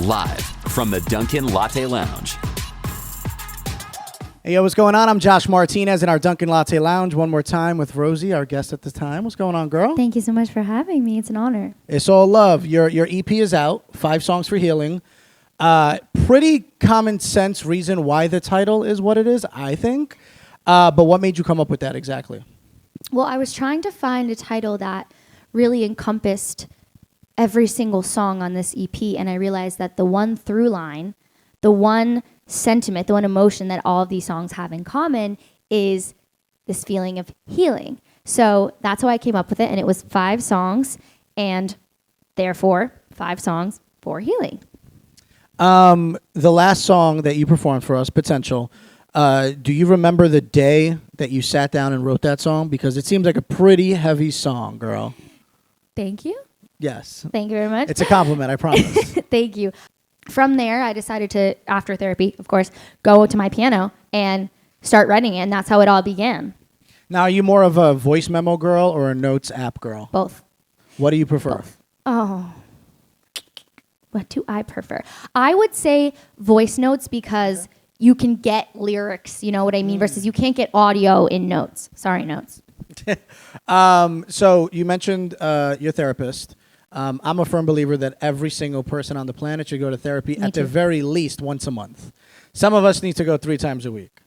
live from the Dunkin Latte Lounge. Hey, yo, what's going on? I'm Josh Martinez in our Dunkin Latte Lounge one more time with Rosie, our guest at the time. What's going on, girl? Thank you so much for having me. It's an honor. It's all love. Your EP is out, 5 songs for healing. Pretty common sense reason why the title is what it is, I think. But what made you come up with that exactly? Well, I was trying to find a title that really encompassed every single song on this EP, and I realized that the one through line, the one sentiment, the one emotion that all of these songs have in common is this feeling of healing. So that's how I came up with it, and it was 5 songs, and therefore 5 songs for healing. The last song that you performed for us, Potential, do you remember the day that you sat down and wrote that song? Because it seems like a pretty heavy song, girl. Thank you. Yes. Thank you very much. It's a compliment, I promise. Thank you. From there, I decided to, after therapy, of course, go to my piano and start writing it, and that's how it all began. Now, are you more of a voice memo girl or a notes app girl? Both. What do you prefer? Both. Oh. What do I prefer? I would say voice notes because you can get lyrics, you know what I mean, versus you can't get audio in notes. Sorry, notes. So you mentioned your therapist. I'm a firm believer that every single person on the planet should go to therapy at the very least once a month. Some of us need to go 3 times a week.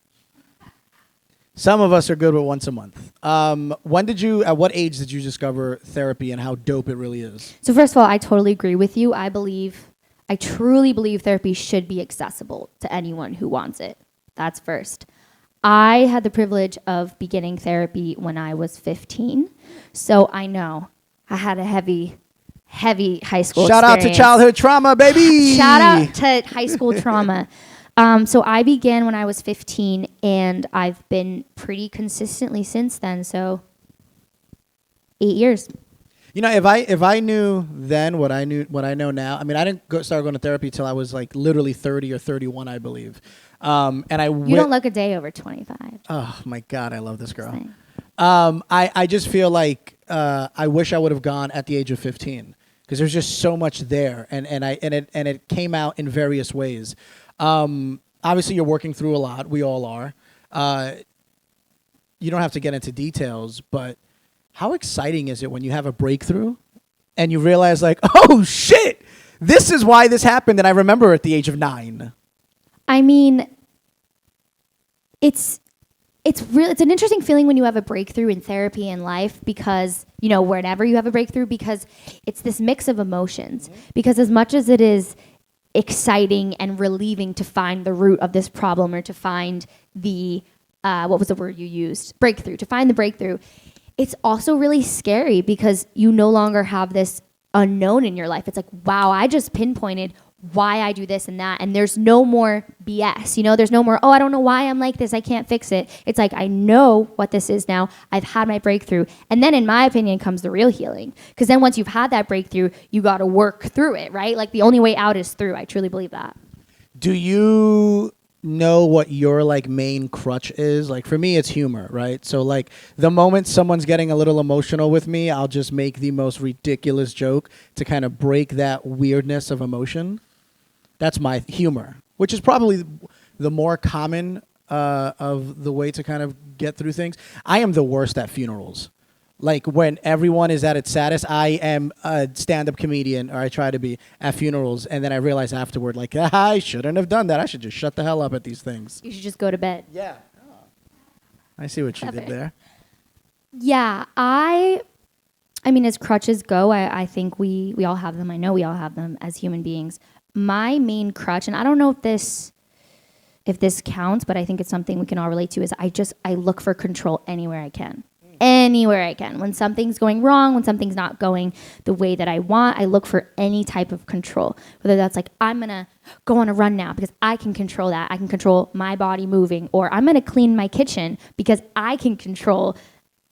Some of us are good with once a month. At what age did you discover therapy and how dope it really is? So first of all, I totally agree with you. I truly believe therapy should be accessible to anyone who wants it. That's first. I had the privilege of beginning therapy when I was 15. So I know I had a heavy high school Shout out to childhood trauma, baby. Shout out to high school trauma. So I began when I was 15, and I've been pretty consistently since then. So 8 years. You know, if I knew then what I know now. I mean, I didn't start going to therapy till I was like literally 30 or 31, I believe. You don't look a day over 25. Oh my God, I love this girl. I just feel like I wish I would have gone at the age of 15 because there's just so much there, and it came out in various ways. Obviously, you're working through a lot. We all are. You don't have to get into details, but how exciting is it when you have a breakthrough and you realize, like, oh shit, this is why this happened, and I remember at the age of 9. I mean, it's an interesting feeling when you have a breakthrough in therapy and life because, you know, whenever you have a breakthrough, because it's this mix of emotions. Because as much as it is exciting and relieving to find the root of this problem or to find the, what was the word you used? Breakthrough, to find the breakthrough. It's also really scary because you no longer have this unknown in your life. It's like, wow, I just pinpointed why I do this and that, and there's no more BS, you know, there's no more, oh, I don't know why I'm like this, I can't fix it. It's like, I know what this is now, I've had my breakthrough, and then in my opinion comes the real healing, because then once you've had that breakthrough, you got to work through it, right? Like the only way out is through. I truly believe that. Do you know what your like main crutch is? Like for me, it's humor, right? So like the moment someone's getting a little emotional with me, I'll just make the most ridiculous joke to kind of break that weirdness of emotion. That's my humor, which is probably the more common of the way to kind of get through things. I am the worst at funerals. Like when everyone is at its saddest, I am a stand-up comedian, or I try to be, at funerals, and then I realize afterward, like, I shouldn't have done that. I should just shut the hell up at these things. You should just go to bed. Yeah. Oh. I see what you did there. Yeah, I mean, as crutches go, I think we all have them. I know we all have them as human beings. My main crutch, and I don't know if this counts, but I think it's something we can all relate to, is I look for control anywhere I can. Anywhere I can. When something's going wrong, when something's not going the way that I want, I look for any type of control. Whether that's like, I'm going to go on a run now because I can control that. I can control my body moving. Or I'm going to clean my kitchen because I can control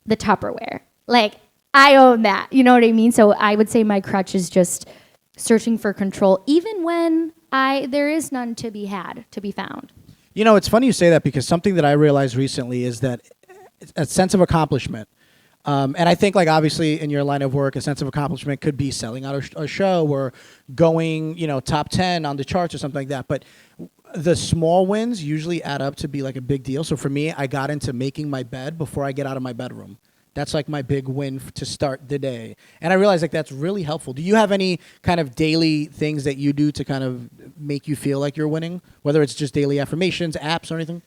the Tupperware. Like, I own that. You know what I mean? So I would say my crutch is just searching for control, even when there is none to be found. You know, it's funny you say that because something that I realized recently is that a sense of accomplishment. And I think, like, obviously in your line of work, a sense of accomplishment could be selling out a show or going, top 10 on the charts or something like that. But the small wins usually add up to be like a big deal. So for me, I got into making my bed before I get out of my bedroom. That's like my big win to start the day. And I realize like that's really helpful. Do you have any kind of daily things that you do to kind of make you feel like you're winning? Whether it's just daily affirmations, apps, or anything?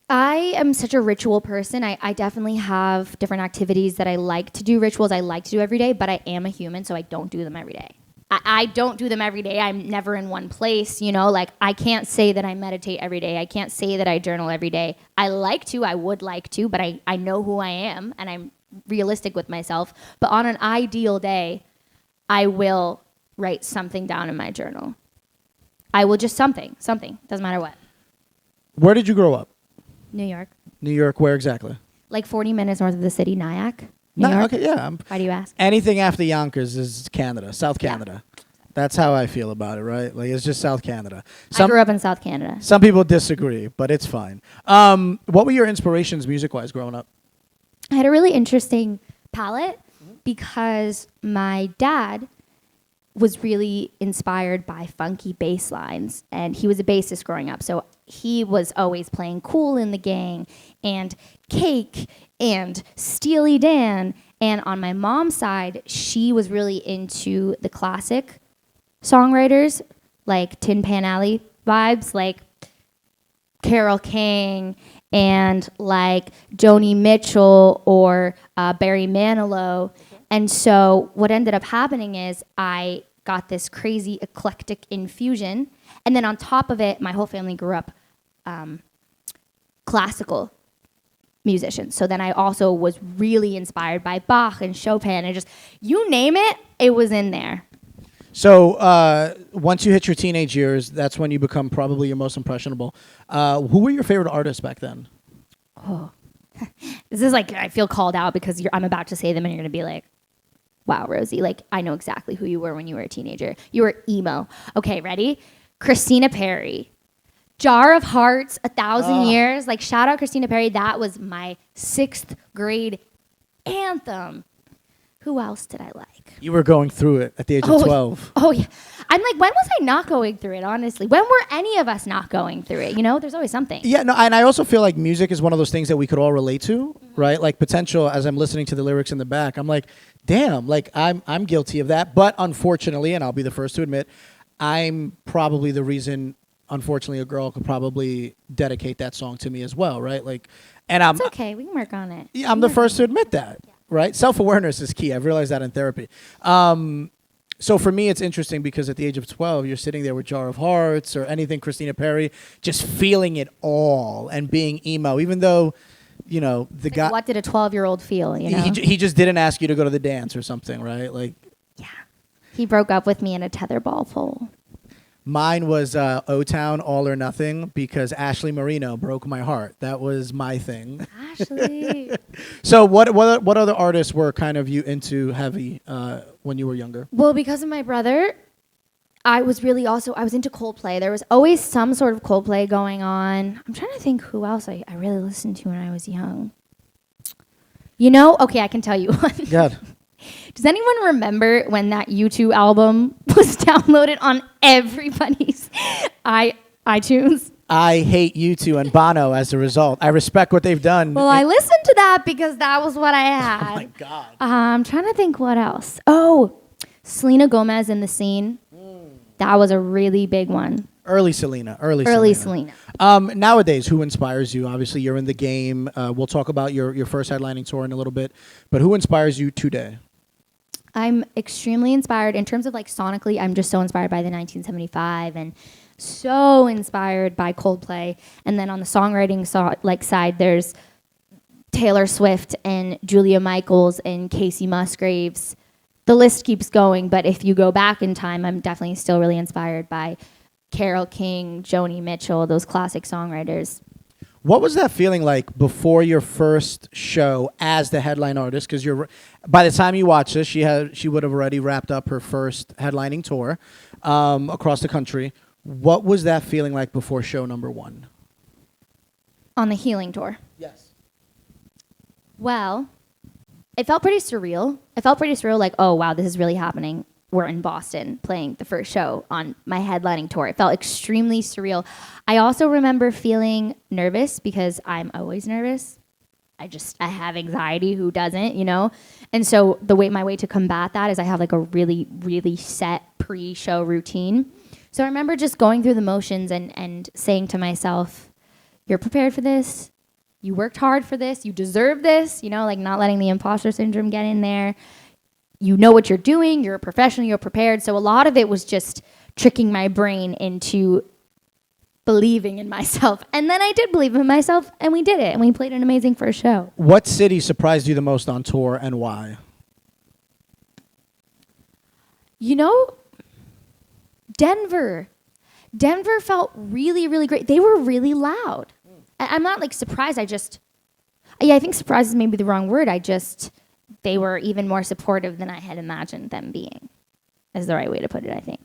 I am such a ritual person. I definitely have different activities that I like to do, rituals I like to do every day, but I am a human, so I don't do them every day. I don't do them every day. I'm never in one place, like I can't say that I meditate every day. I can't say that I journal every day. I would like to, but I know who I am and I'm realistic with myself. But on an ideal day, I will write something down in my journal. I will just something, doesn't matter what. Where did you grow up? New York. New York, where exactly? Like 40 minutes north of the city, Nyack. New York? Okay, yeah. Why do you ask? Anything after Yonkers is Canada, South Canada. Yeah. That's how I feel about it, right? Like, it's just South Canada. I grew up in South Canada. Some people disagree, but it's fine. What were your inspirations music-wise growing up? I had a really interesting palette because my dad was really inspired by funky bass lines, and he was a bassist growing up, so he was always playing Kool in the Gang and Cake and Steely Dan. And on my mom's side, she was really into the classic songwriters, like Tin Pan Alley vibes, like Carole King and like Joni Mitchell or Barry Manilow. And so what ended up happening is I got this crazy eclectic infusion. And then on top of it, my whole family grew up classical musicians. So then I also was really inspired by Bach and Chopin and just, you name it, it was in there. So once you hit your teenage years, that's when you become probably your most impressionable. Who were your favorite artists back then? Oh, this is like, I feel called out because I'm about to say them and you're going to be like, wow, Rosie, like I know exactly who you were when you were a teenager. You were emo. Okay, ready? Christina Perri. Jar of Hearts, 1,000 Years. Like, shout out Christina Perri. That was my 6th grade anthem. Who else did I like? You were going through it at the age of 12. Oh, yeah. I'm like, when was I not going through it, honestly? When were any of us not going through it? There's always something. Yeah, no, and I also feel like music is one of those things that we could all relate to, right? Like Potential, as I'm listening to the lyrics in the back, I'm like, damn, like I'm guilty of that. But unfortunately, and I'll be the first to admit, I'm probably the reason, unfortunately, a girl could probably dedicate that song to me as well, right? Like, and It's okay. We can work on it. Yeah, I'm the first to admit that. Yeah. Right? Self-awareness is key. I've realized that in therapy. So for me, it's interesting because at the age of 12, you're sitting there with Jar of Hearts or anything Christina Perri, just feeling it all and being emo, even though, the guy... What did a 12-year-old feel, He just didn't ask you to go to the dance or something, right? Like, yeah. He broke up with me in a tetherball pole. Mine was O-Town, All or Nothing, because Ashley Marino broke my heart. That was my thing. Ashley. So what other artists were kind of you into heavy when you were younger? Well, because of my brother, I was into Coldplay. There was always some sort of Coldplay going on. I'm trying to think who else I really listened to when I was young. Okay, I can tell you one. God. Does anyone remember when that U2 album was downloaded on everybody's iTunes? I hate U2 and Bono as a result. I respect what they've done. Well, I listened to that because that was what I had. Oh, my God. I'm trying to think what else. Oh, Selena Gomez in The Scene. That was a really big one. Early Selena. Nowadays, who inspires you? Obviously, you're in the game. We'll talk about your first headlining tour in a little bit. But who inspires you today? I'm extremely inspired in terms of like sonically. I'm just so inspired by the 1975 and so inspired by Coldplay. And then on the songwriting side, there's Taylor Swift and Julia Michaels and Casey Musgraves. The list keeps going, but if you go back in time, I'm definitely still really inspired by Carole King, Joni Mitchell, those classic songwriters. What was that feeling like before your first show as the headline artist? Because by the time you watch this, she would have already wrapped up her first headlining tour across the country. What was that feeling like before show number 1? On the Healing Tour? Yes. Well, it felt pretty surreal. It felt pretty surreal, like, oh, wow, this is really happening. We're in Boston playing the first show on my headlining tour. It felt extremely surreal. I also remember feeling nervous because I'm always nervous. I have anxiety. Who doesn't, you know? And so my way to combat that is I have like a really, really set pre-show routine. So I remember just going through the motions and saying to myself, you're prepared for this. You worked hard for this. You deserve this, you know, like not letting the imposter syndrome get in there. You know what you're doing. You're a professional. You're prepared. So a lot of it was just tricking my brain into believing in myself. And then I did believe in myself, and we did it. And we played an amazing first show. What city surprised you the most on tour, and why? You know, Denver. Denver felt really, really great. They were really loud. I'm not like surprised. I think surprised is maybe the wrong word. They were even more supportive than I had imagined them being. Is the right way to put it, I think.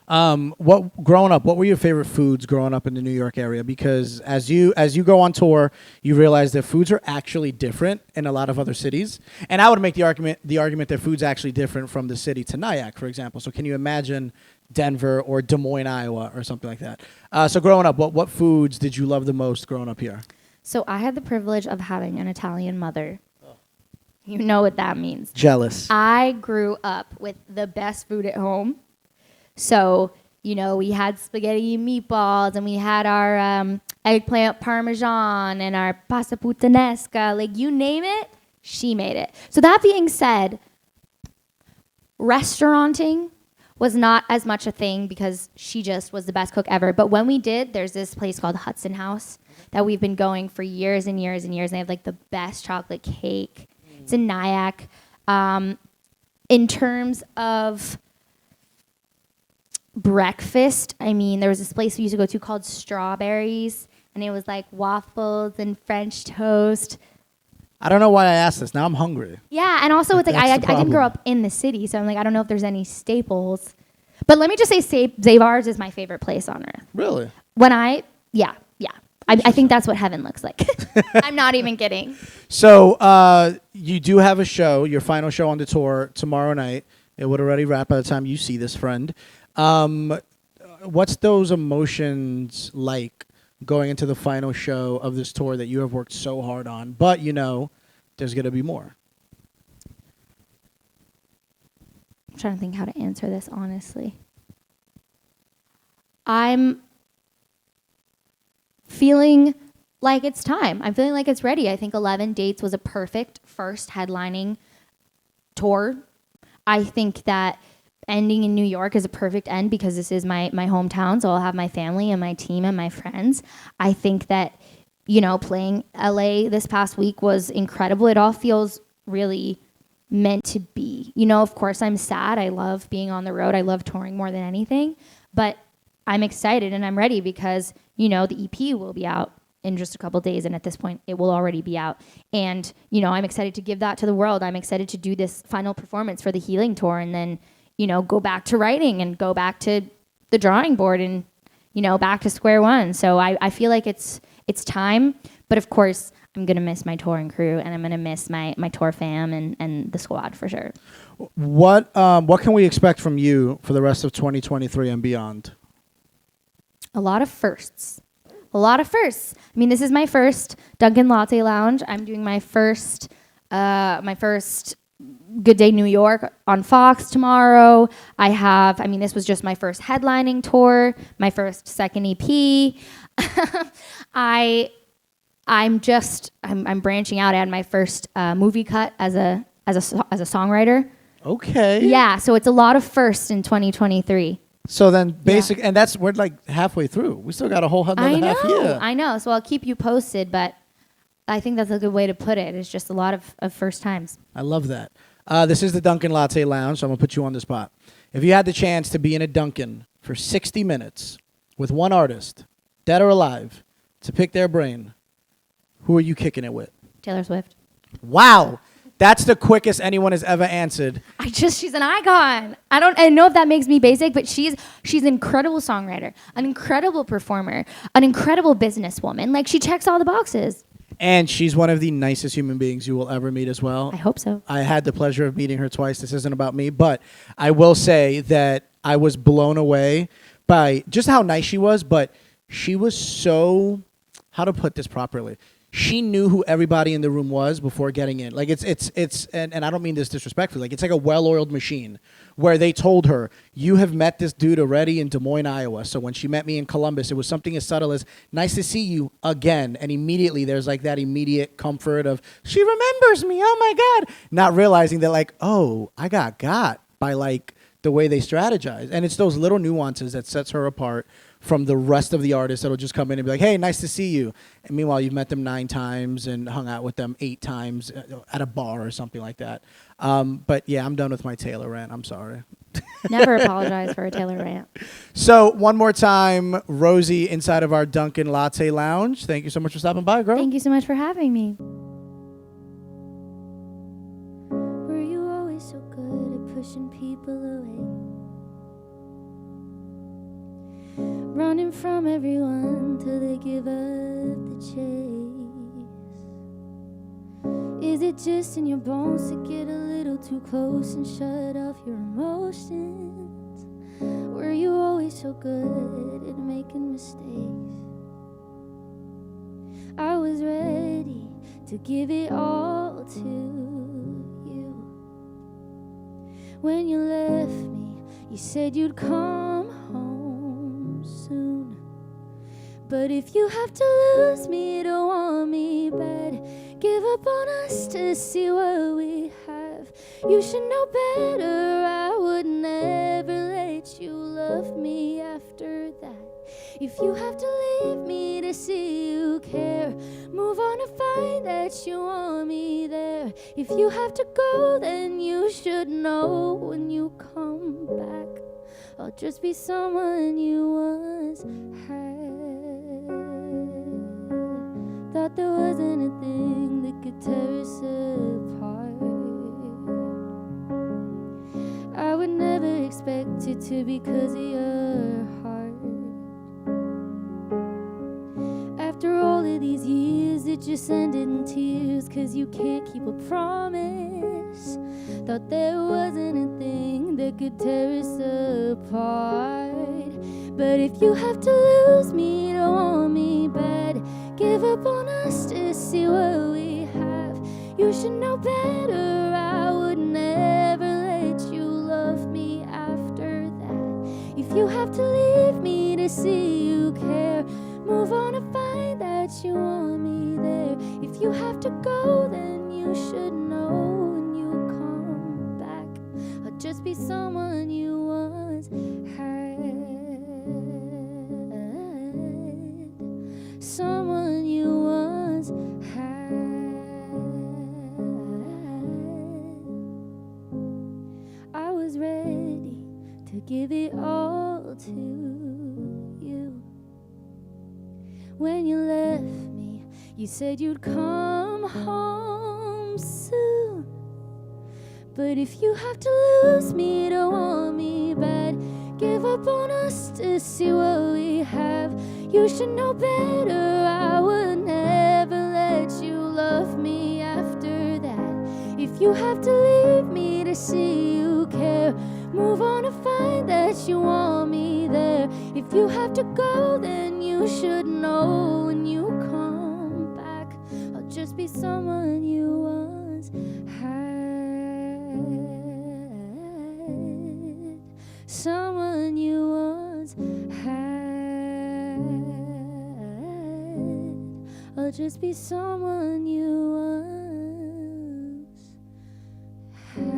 Growing up, what were your favorite foods growing up in the New York area? Because as you go on tour, you realize that foods are actually different in a lot of other cities. And I would make the argument that food's actually different from the city to Nyack, for example. So can you imagine Denver or Des Moines, Iowa, or something like that? So growing up, what foods did you love the most growing up here? So I had the privilege of having an Italian mother. You know what that means. Jealous. I grew up with the best food at home. So, you know, we had spaghetti and meatballs, and we had our eggplant parmesan and our pasta puttanesca. Like, you name it, she made it. So that being said, restauranting was not as much a thing because she just was the best cook ever. But when we did, there's this place called Hudson House that we've been going for years and years and years. And they have, like, the best chocolate cake. It's in Nyack. In terms of breakfast, I mean, there was this place we used to go to called Strawberries, and it was like waffles and French toast. I don't know why I asked this. Now I'm hungry. Yeah, and also it's like I didn't grow up in the city, so I'm like, I don't know if there's any staples. But let me just say Zavar's is my favorite place on earth. Really? Yeah. I think that's what heaven looks like. I'm not even kidding. So you do have a show, your final show on the tour tomorrow night. It would already wrap by the time you see this, friend. What's those emotions like going into the final show of this tour that you have worked so hard on, but you know there's going to be more? I'm trying to think how to answer this honestly. I'm feeling like it's time. I'm feeling like it's ready. I think 11 dates was a perfect first headlining tour. I think that ending in New York is a perfect end because this is my hometown, so I'll have my family and my team and my friends. I think that, you know, playing LA this past week was incredible. It all feels really meant to be. You know, of course, I'm sad. I love being on the road. I love touring more than anything. But I'm excited and I'm ready because, you know, the EP will be out in just a couple days, and at this point, it will already be out. And, you know, I'm excited to give that to the world. I'm excited to do this final performance for the Healing Tour and then, you know, go back to writing and go back to the drawing board and, you know, back to square one. So I feel like it's time. But, of course, I'm going to miss my touring crew, and I'm going to miss my tour fam and the squad for sure. What can we expect from you for the rest of 2023 and beyond? A lot of firsts. I mean, this is my first Dunkin' Latte Lounge. I'm doing my first Good Day New York on Fox tomorrow. This was just my first headlining tour, my first second EP. I'm branching out. I had my first movie cut as a songwriter. Okay. Yeah, so it's a lot of firsts in 2023. So then and we're like halfway through. We still got a whole another half year. I know. So I'll keep you posted, but I think that's a good way to put it. It's just a lot of first times. I love that. This is the Dunkin' Latte Lounge, so I'm going to put you on the spot. If you had the chance to be in a Dunkin' for 60 minutes with one artist, dead or alive, to pick their brain, who are you kicking it with? Taylor Swift. Wow. That's the quickest anyone has ever answered. She's an icon. I know if that makes me basic, but she's an incredible songwriter, an incredible performer, an incredible businesswoman. Like, she checks all the boxes. And she's one of the nicest human beings you will ever meet as well. I hope so. I had the pleasure of meeting her twice. This isn't about me, but I will say that I was blown away by just how nice she was, but she was so, how to put this properly? She knew who everybody in the room was before getting in. Like and I don't mean this disrespectfully. Like it's like a well-oiled machine where they told her, you have met this dude already in Des Moines, Iowa. So when she met me in Columbus, it was something as subtle as nice to see you again. And immediately there's like that immediate comfort of she remembers me. Oh my God. Not realizing that like, oh, I got by like the way they strategize. And it's those little nuances that sets her apart from the rest of the artists that'll just come in and be like, hey, nice to see you. And meanwhile, you've met them 9 times and hung out with them 8 times at a bar or something like that. But yeah, I'm done with my Taylor rant. I'm sorry. Never apologize for a Taylor rant. So one more time, Rosie inside of our Dunkin Latte Lounge. Thank you so much for stopping by, girl. Thank you so much for having me. Were you always so good at pushing people away? Running from everyone till they give up the chase. Is it just in your bones to get a little too close and shut off your emotions? Were you always so good at making mistakes? I was ready to give it all to you. When you left me, you said you'd come home soon. But if you have to lose me, don't want me bad. Give up on us to see what we have. You should know better. I would never let you love me after that. If you have to leave me to see you care, move on and find that you want me there. If you have to go, then you should know when you come back, I'll just be someone you once had. Thought there wasn't a thing that could tear us apart. I would never expect it to be 'cause of your heart. After all of these years, it just ended in tears 'cause you can't keep a promise. Thought there wasn't a thing that could tear us apart. But if you have to lose me, don't want me bad. Give up on us to see what we have. You should know better. I would never let you love me after that. If you have to leave me to see you care, move on and find that you want me there. If you have to go, then you should know when you come back, I'll just be someone you once had. Someone you once had. I was ready to give it all to you. When you left me, you said you'd come home soon. But if you have to lose me, don't want me bad. Give up on us to see what we have. You should know better. I would never let you love me after that. If you have to leave me to see you care, move on and find that you want me there. If you have to go, then you should know when you come back, I'll just be someone you once had. Someone you once had. I'll just be someone you once had.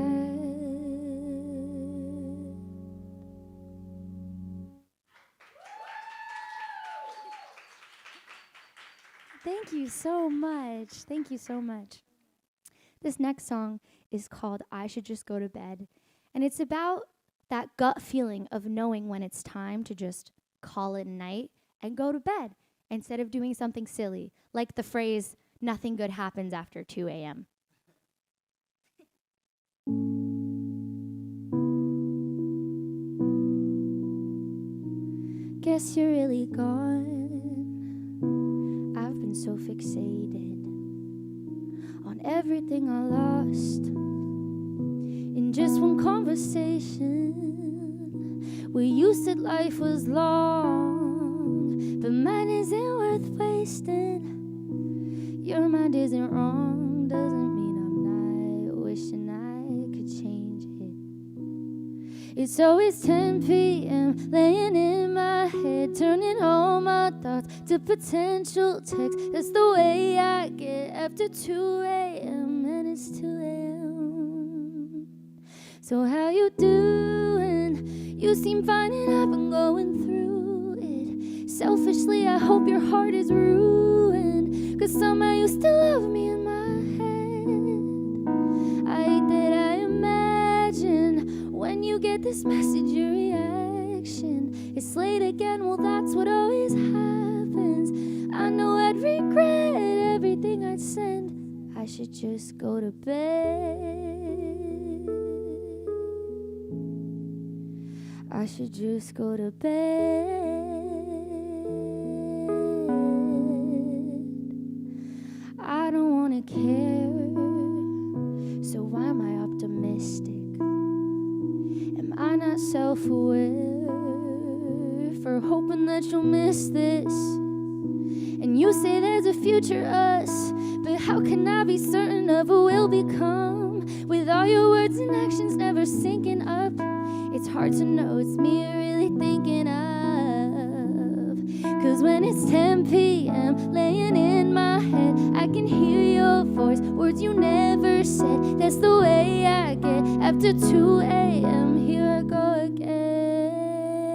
Thank you so much. Thank you so much. This next song is called I Should Just Go to Bed. And it's about that gut feeling of knowing when it's time to just call it a night and go to bed instead of doing something silly, like the phrase, nothing good happens after 2 a.m. Guess you're really gone. I've been so fixated everything I lost in just one conversation where you said life was long, but mine isn't worth wasting. Your mind isn't wrong, doesn't mean I'm not wishing I could change it. It's always 10 p.m. laying in my head, turning all my thoughts to potential text. That's the way I get after 2 a.m. and it's 2 a.m. So how you doing? You seem fine and I've been going through it. Selfishly, I hope your heart is ruined, 'cause somehow you still love me in my head. I hate that I imagine when you get this message, your reaction. It's late again, well that's what always happens. I know I'd regret everything I'd send. I should just go to bed. I should just go to bed. I don't wanna care, so why am I optimistic? Am I not self-aware for hoping that you'll miss this? And you say there's a future us, but how can I be certain of who we'll become with all your words and actions never syncing up? It's hard to know it's me you're really thinking of, 'cause when it's 10 p.m. laying in my head, I can hear your voice, words you never said. That's the way I get after 2 a.m. Here I go again.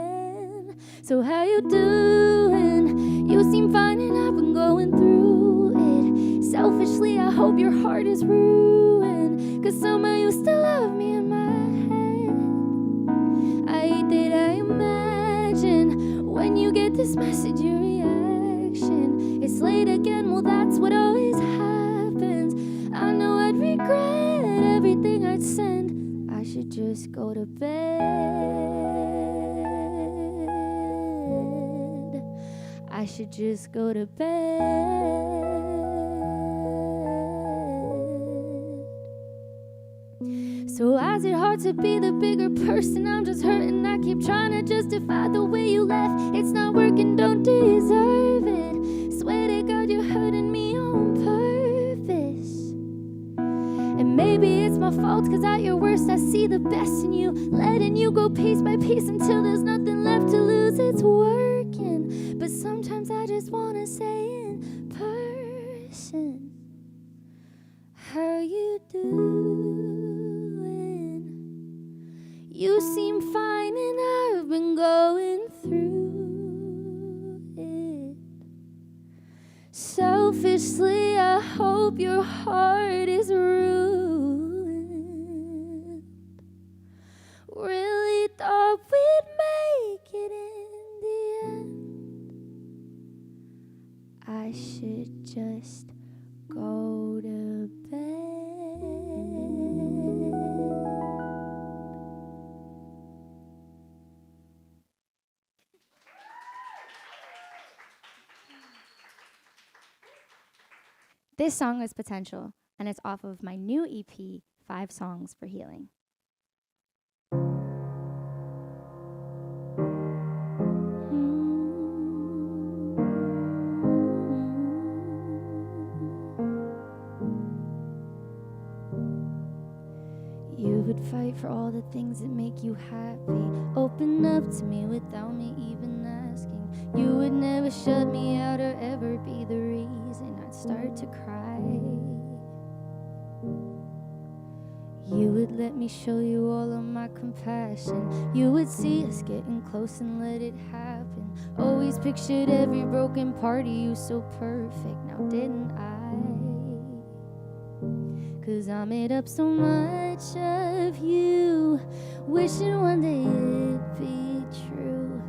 So how you doing? You seem fine and I've been going through it. Selfishly, I hope your heart is ruined, 'cause somehow you still love me in my head. I hate that I imagine when you get this message, your reaction. It's late again, well that's what always happens. I know I'd regret everything I'd send. I should just go to bed. I should just go to bed. So why is it hard to be the bigger person? I'm just hurting, I keep trying to justify the way you left. It's not working, don't deserve it. Swear to God you're hurting me on purpose. And maybe it's my fault, 'cause at your worst I see the best in you. Letting you go piece by piece until there's nothing left to lose. It's working, but sometimes I just wanna say in person, how you doing? You seem fine and I've been going through it. Selfishly, I hope your heart is ruined. Really thought we'd make it in the end. I should just go to bed. This song is Potential, and it's off of my new EP, 5 Songs for Healing. You would fight for all the things that make you happy. Open up to me without me even asking. You would never shut me out or ever be the reason I'd start to cry. You would let me show you all of my compassion. You would see us getting close and let it happen. Always pictured every broken part of you so perfect, now didn't I? 'Cause I made up so much of you, wishing one day it'd be true,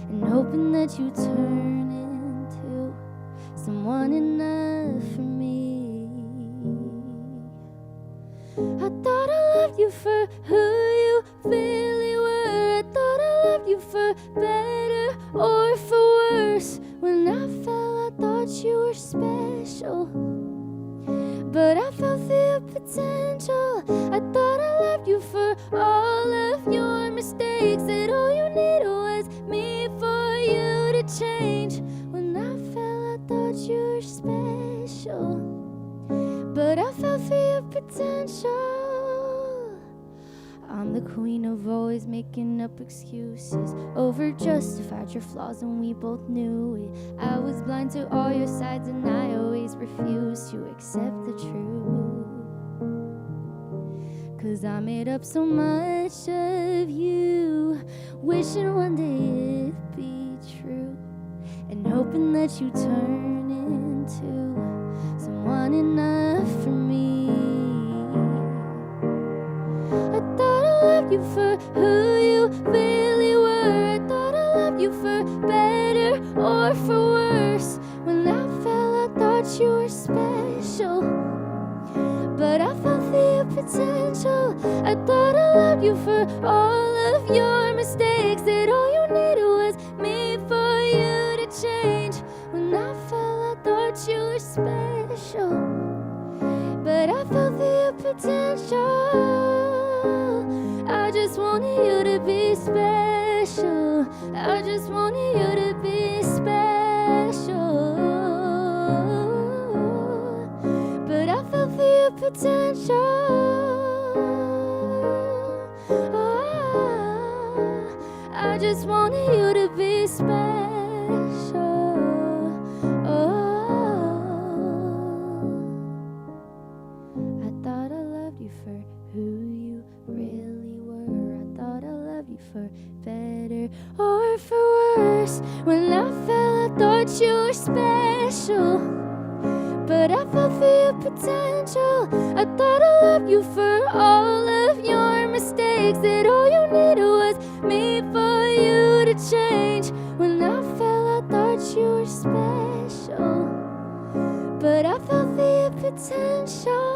and hoping that you turn into someone enough for me. I thought I loved you for who you really were. I thought I loved you for better or for worse. When I fell, I thought you were special. but I fell for your potential. I thought I loved you for all of your mistakes, that all you needed was me for you to change. When I fell, I thought you were special, but I fell for your potential. I'm the queen of always making up excuses, over-justified your flaws and we both knew it. I was blind to all your sides and I always refused to accept the truth. 'Cause I made up so much of you, wishing one day it'd be true, and hoping that you turn into someone enough for me. I thought I loved you for who you really were. I thought I loved you for better or for worse. When I fell, I thought you were special, but I fell for your potential. I thought I loved you for all of your mistakes, that all you needed was me for you to change. When I fell, I thought you were special, but I fell for your potential. I just wanted you to be special. I just wanted you to be special, but I fell for your potential. I just wanted you to be special. I thought I loved you for who you really were. I thought I loved you for better or for worse. When I fell, I thought you were special, but I fell for your potential. I thought I loved you for all of your mistakes, that all you needed was me for you to change. When I fell, I thought you were special, but I fell for your potential.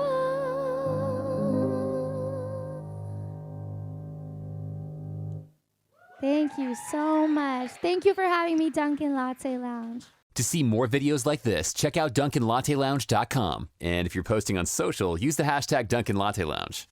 Thank you so much. Thank you for having me, Dunkin Latte Lounge. To see more videos like this, check out DunkinLatteLounge.com. And if you're posting on social, use the hashtag Dunkin Latte Lounge.